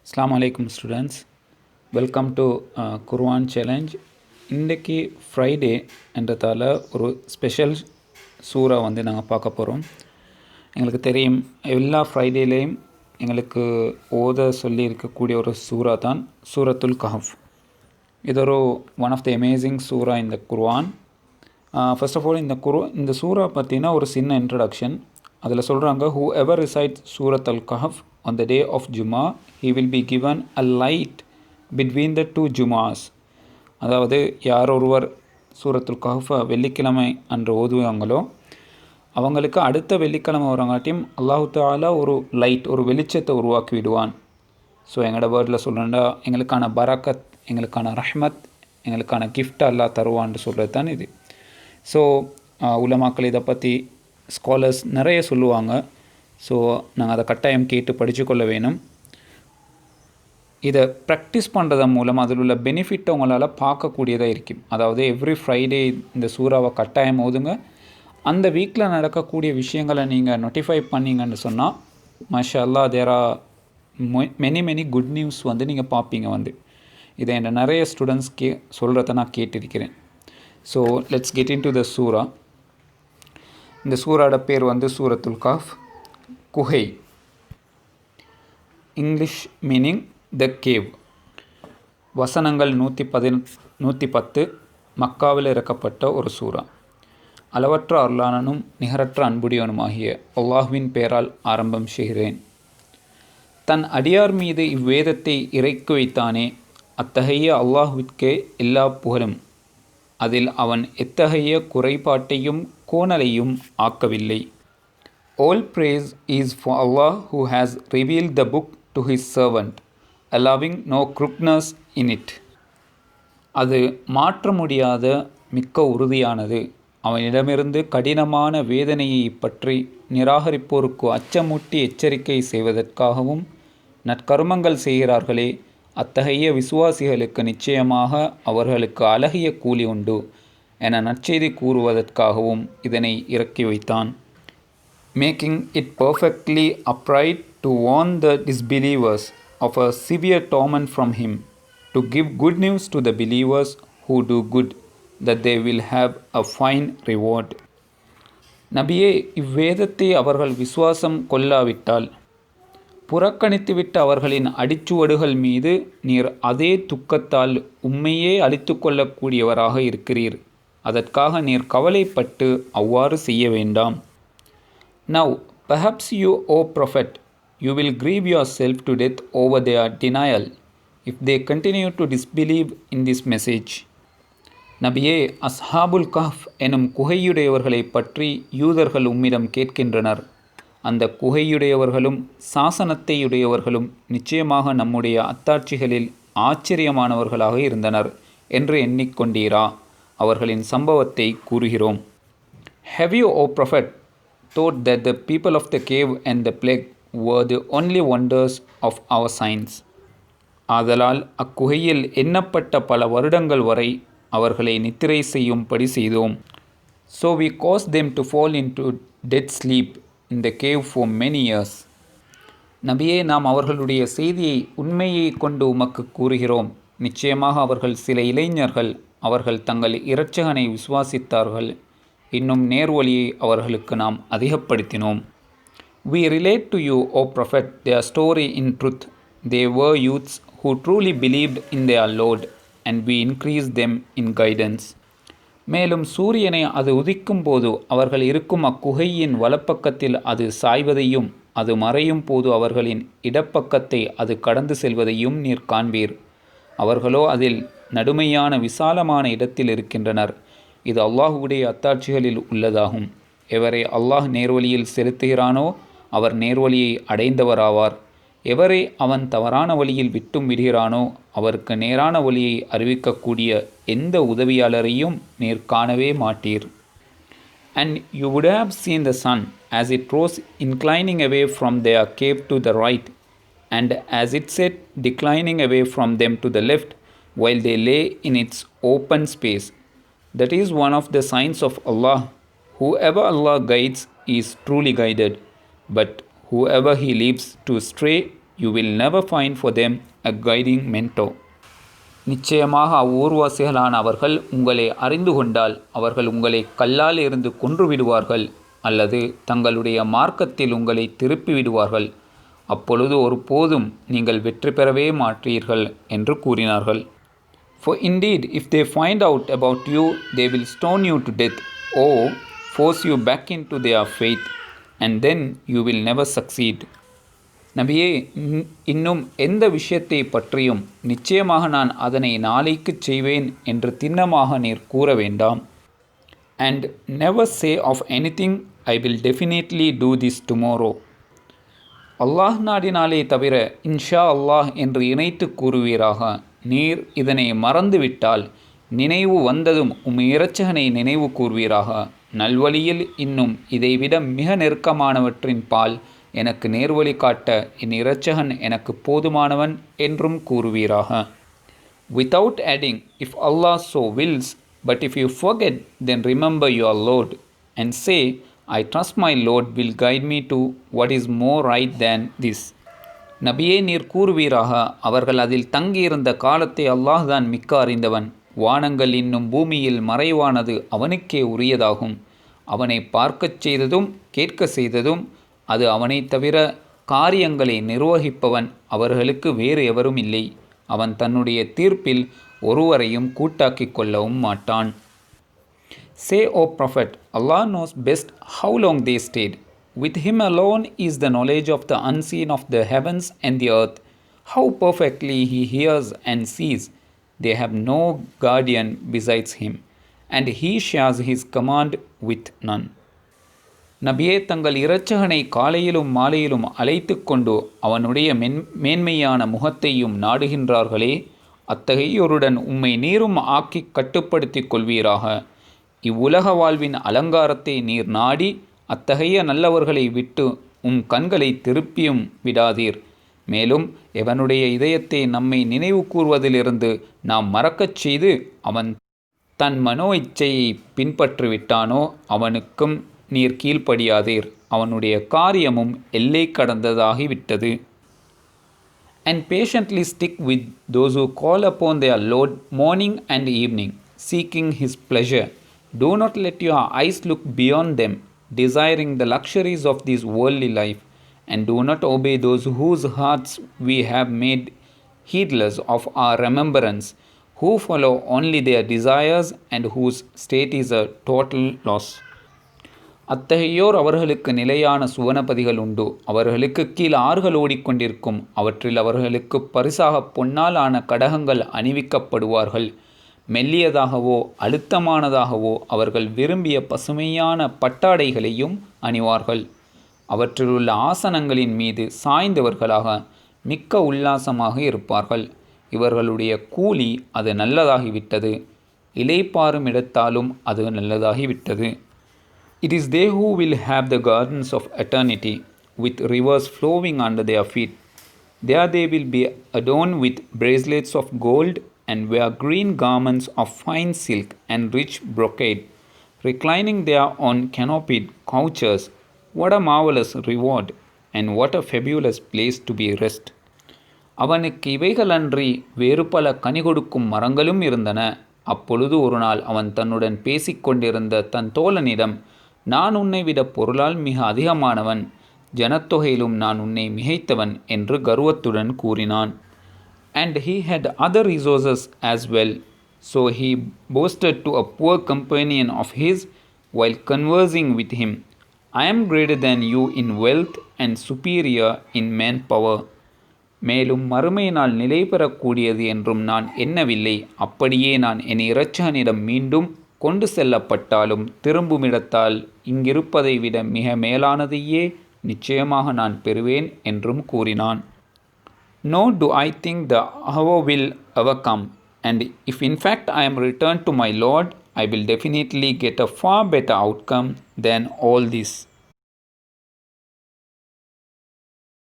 அஸ்ஸலாமு அலைக்கும் students, welcome to Quran challenge. இன்றைக்கி ஃப்ரைடே என்றதால் ஒரு ஸ்பெஷல் சூறா நாங்கள் பார்க்க போகிறோம். எங்களுக்கு தெரியும், எல்லா ஃப்ரைடேலேயும் எங்களுக்கு ஓத சொல்லி இருக்கக்கூடிய ஒரு சூறா தான் சூரத்துல் கஹஃப். இது ஒரு ஒன் ஆஃப் தி அமேசிங் சூறா இந்த குர்ஆன். ஃபர்ஸ்ட் ஆஃப் ஆல் இந்த சூறா பற்றினா ஒரு சின்ன இன்ட்ரடக்ஷன். அதில் சொல்கிறாங்க, whoever recites Surat al Kahf on the day of Juma, he will be given a light between the two Jumas. அதாவது யார் ஒருவர் சூரத்துல் கஹஃபை வெள்ளிக்கிழமை அன்று ஓதுவாங்களோ அவங்களுக்கு அடுத்த வெள்ளிக்கிழமை வரங்காட்டியும் அல்லாஹு தஆலா ஒரு லைட், ஒரு வெளிச்சத்தை உருவாக்கி விடுவான். ஸோ எங்களோட வேர்டில் சொல்கிறேன்டா, எங்களுக்கான பரக்கத், எங்களுக்கான ரஹ்மத், எங்களுக்கான கிஃப்ட் அல்லாஹ் தருவான்னு சொல்கிறது தான் இது. ஸோ உலமாக்கள் இதை பற்றி ஸ்காலர்ஸ் நிறைய சொல்லுவாங்க. ஸோ நாங்கள் அதை கட்டாயம் கேட்டு படிச்சுக்கொள்ள வேணும். இதை ப்ராக்டிஸ் பண்ணுறதன் மூலம் அதில் உள்ள பெனிஃபிட் உங்களால் பார்க்கக்கூடியதாக இருக்கும். அதாவது எவ்ரி ஃப்ரைடே இந்த சூறாவை கட்டாயம் ஓதுங்க. அந்த வீக்கில் நடக்கக்கூடிய விஷயங்களை நீங்கள் நோட்டிஃபை பண்ணிங்கன்னு சொன்னால் மாஷா அல்லாஹ் there are many good news நீங்கள் பார்ப்பீங்க. இதை என் நிறைய ஸ்டூடெண்ட்ஸ் சொல்கிறத நான் கேட்டிருக்கிறேன். So let's get into the சூறா. இந்த சூறாவோட பேர் சூரத்துல் கஹஃப், குஹை. English meaning the cave. வசனங்கள் 110. மக்காவில் இறக்கப்பட்ட ஒரு சூறா. அளவற்ற அருளாளனும் நிகரற்ற அன்புடையவனுமாகிய அல்லாஹ்வின் பெயரால் ஆரம்பம் செய்கிறேன். தன் அடியார் மீது இவ்வேதத்தை இறக்கி வைத்தானே, அத்தகைய அல்லாஹ்விற்கே எல்லா புகழும். அதில் அவன் எத்தகைய குறைபாட்டையும் கோணலையும் ஆக்கவில்லை. All praise is for Allah who has revealed the book to his servant, allowing no crookedness in it. அது மாற்ற முடியாத மிக்க உறுதியானது. அவனிடமிருந்து கடினமான வேதனையை பற்றி நிராகரிப்போருக்கு அச்சமூட்டி எச்சரிக்கை செய்வதற்காகவும் நற்கருமங்கள் செய்கிறார்களே, அத்தகைய விசுவாசிகளுக்கு நிச்சயமாக அவர்களுக்கு அழகிய கூலி உண்டு என நற்செய்தி கூறுவதற்காகவும் இதனை இறக்கி வைத்தான். Making it perfectly upright to warn the disbelievers of a severe torment from him, to give good news to the believers who do good, that they will have a fine reward. நபியே, இவ்வேதத்தை அவர்கள் விசுவாசம் கொள்ளாவிட்டால், புறக்கணித்துவிட்ட அவர்களின் அடிச்சுவடுகள் மீது நீர் அதே துக்கத்தால் உம்மையே அழித்து கொள்ளக்கூடியவராக இருக்கிறீர். அதற்காக நீர் கவலைப்பட்டு அவ்வாறு செய்ய வேண்டாம். Now, perhaps you, O Prophet, you will grieve yourself to death over their denial, if they continue to disbelieve in this message. நபியே, அஸ்ஹாபுல் கஹ்ஃப் எனும் குகையுடையவர்களை பற்றி யூதர்கள் உம்மிடம் கேட்கின்றனர். அந்த குகையுடையவர்களும் சாசனத்தையுடையவர்களும் நிச்சயமாக நம்முடைய அத்தாட்சிகளில் ஆச்சரியமானவர்களாக இருந்தனர் என்று எண்ணிக்கொண்டீரா? அவர்களின் சம்பவத்தை கூறுகிறோம். Have you, O Prophet, thought that the people of the cave and the plague were the only wonders of our signs? ஆதலால் அக்குகையில் எண்ணப்பட்ட பல வருடங்கள் வரை அவர்களை நித்திரை செய்யும்படி செய்தோம். So we caused them to fall into dead sleep in the cave for many years. நபியே, நாம் அவர்களுடைய செய்தியை உண்மையை கொண்டு உமக்கு கூறுகிறோம். நிச்சயமாக அவர்கள் சில இளைஞர்கள் அவர்கள் தங்கள் இரட்சகனை விசுவாசித்தார்கள். இன்னும் நேர்வழியை அவர்களுக்கு நாம் அதிகப்படுத்தினோம். We relate to you, O Prophet, their story in truth. They were youths who truly believed in their Lord, and we increased them in guidance. மேலும் சூரியனை அது உதிக்கும் போது அவர்கள் இருக்கும் அக்குகையின் வலப்பக்கத்தில் அது சாய்வதையும் அது மறையும் போது அவர்களின் இடப்பக்கத்தை அது கடந்து செல்வதையும் நீர் காண்பீர். அவர்களோ அதில் நடுமையான விசாலமான இடத்தில் இருக்கின்றனர். இது அல்லாஹுடைய அத்தாட்சிகளில் உள்ளதாகும். எவரை அல்லாஹ் நேர்வழியில் செலுத்துகிறானோ அவர் நேர்வழியை அடைந்தவராவார். எவரை அவன் தவறான வழியில் விட்டும் விடுகிறானோ அவருக்கு நேரான வழியை அறிவிக்கக்கூடிய எந்த உதவியாளரையும் நீர் காணவே மாட்டீர். And you would have seen the sun as it rose inclining away from their cave to the right, and as it set declining away from them to the left, while they lay in its open space. That is one of the signs of Allah. Whoever Allah guides is truly guided, but whoever He leaves to stray you will never find for them a guiding mentor. நிச்சயமாக அவ்வூர்வாசிகளான அவர்கள் உங்களை அறிந்து கொண்டால் அவர்கள் உங்களை கல்லால் இருந்து கொன்று விடுவார்கள் அல்லது தங்களுடைய மார்க்கத்தில் உங்களை திருப்பி விடுவார்கள். அப்பொழுது ஒருபோதும் நீங்கள் வெற்றி பெறவே மாட்டீர்கள் என்று கூறினார்கள். For indeed, if they find out about you, they will stone you to death or force you back into their faith, and then you will never succeed. நபியே, இன்னும் எந்த விஷயத்தை பற்றியும் நிச்சயமாக நான் அதனை நாளைக்கு செய்வேன் என்று திண்ணமாக நீர் கூற வேண்டாம். And never say of anything, I will definitely do this tomorrow. அல்லாஹ் நாடினாலே தவிர இன்ஷா அல்லாஹ் என்று இணைத்து கூறுவீராக. நீர் இதனை மறந்துவிட்டால் நினைவு வந்ததும் இரட்சகனை நினைவு கூறுவீராக. நல்வழியில் இன்னும் இதைவிட மிக நெருக்கமானவற்றின் பால் எனக்கு நேர்வழி காட்ட என் இரட்சகன் எனக்கு போதுமானவன் என்றும் கூறுவீராக. Without adding, if Allah so wills, but if you forget, then remember your Lord and say, I trust my Lord will guide me to what is more right than this. நபியே, நீர் கூறுவீராக, அவர்கள் அதில் தங்கியிருந்த காலத்தை அல்லாஹ் தான் மிக்க அறிந்தவன். வானங்கள் இன்னும் பூமியில் மறைவானது அவனுக்கே உரியதாகும். அவனை பார்க்கச் செய்ததும் கேட்க செய்ததும் அது அவனை தவிர காரியங்களை நிர்வகிப்பவன் அவர்களுக்கு வேறு எவரும் இல்லை. அவன் தன்னுடைய தீர்ப்பில் ஒருவரையும் கூட்டாக்கிக் கொள்ளவும் மாட்டான். Say, O Prophet, Allah knows best how long they stayed. With Him alone is the knowledge of the unseen of the heavens and the earth. How perfectly He hears and sees. They have no guardian besides Him, and He shares His command with none. நபியே, தங்கள் இரட்சகனை காலையிலும் மாலையிலும் அழைத்து கொண்டு அவனுடைய மேன்மையான முகத்தையும் நாடுகின்றார்களே, அத்தகையோருடன் உம்மை நீரும் ஆக்கி கட்டுப்படுத்திக் கொள்வீராக. இவ்வுலக வாழ்வின் அலங்காரத்தை நீர் நாடி அத்தகைய நல்லவர்களை விட்டு கண்களை திருப்பியும் விடாதீர். மேலும் எவனுடைய இதயத்தை நம்மை நினைவு கூர்வதிலிருந்து நாம் மறக்கச் செய்து அவன் தன் மனோ இச்சையை பின்பற்றிவிட்டானோ அவனுக்கும் நீர் கீழ்ப்படியாதீர். அவனுடைய காரியமும் எல்லை கடந்ததாகிவிட்டது. And patiently stick with those who call upon their Lord morning and evening, seeking His pleasure. Do not let your eyes look beyond them, desiring the luxuries of this worldly life, and do not obey those whose hearts we have made heedless of our remembrance, who follow only their desires and whose state is a total loss. அத்தகையோர் அவர்களுக்கு நிலையான சுவனபதிகள் உண்டு. அவர்களுக்கு கீழ் ஆறுகள் ஓடிக்கொண்டிருக்கும். அவற்றில் அவர்களுக்கு பரிசாக பொன்னால் ஆன கடகங்கள் அணிவிக்கப்படுவார்கள். மெல்லியதாகவோ அழுத்தமானதாகவோ அவர்கள் விரும்பிய பசுமையான பட்டாடைகளையும் அணிவார்கள். அவற்றிலுள்ள ஆசனங்களின் மீது சாய்ந்தவர்களாக மிக்க உல்லாசமாக இருப்பார்கள். இவர்களுடைய கூலி அது நல்லதாகிவிட்டது. இலைப்பாரும் இடத்தாலும் அது நல்லதாகிவிட்டது. It is they who will have the gardens of eternity, with rivers flowing under their feet. There they will be adorned with bracelets of gold and wear green garments of fine silk and rich brocade, reclining there on canopied couches. What a marvelous reward, and what a fabulous place to be rest. அவனுக்கு இவைகளன்றி வேறு பல கனி கொடுக்கும் மரங்களும் இருந்தன. அப்பொழுது ஒரு நாள் அவன் தன்னுடன் பேசிக்கொண்டிருந்த தன் தோழனிடம், நான் உன்னை விட பொருளால் மிக அதிகமானவன், ஜனத்தொகையிலும் நான் உன்னை மிகைத்தவன் என்று கர்வத்துடன் கூறினான். And he had other resources as well, so he boasted to a poor companion of his while conversing with him, I am greater than you in wealth and superior in manpower. மேலும் மறுமையினால் நிலை பெறக்கூடியது என்றும் நான் எண்ணவில்லை. அப்படியே நான் என் இரட்சகனிடம் மீண்டும் கொண்டு செல்லப்பட்டாலும் திரும்புமிடத்தால் இங்கிருப்பதை விட மிக மேலானதையே நிச்சயமாக நான் பெறுவேன் என்றும் கூறினான். Nor do I think the hour will ever come, and if in fact I am returned to my Lord, I will definitely get a far better outcome than all this.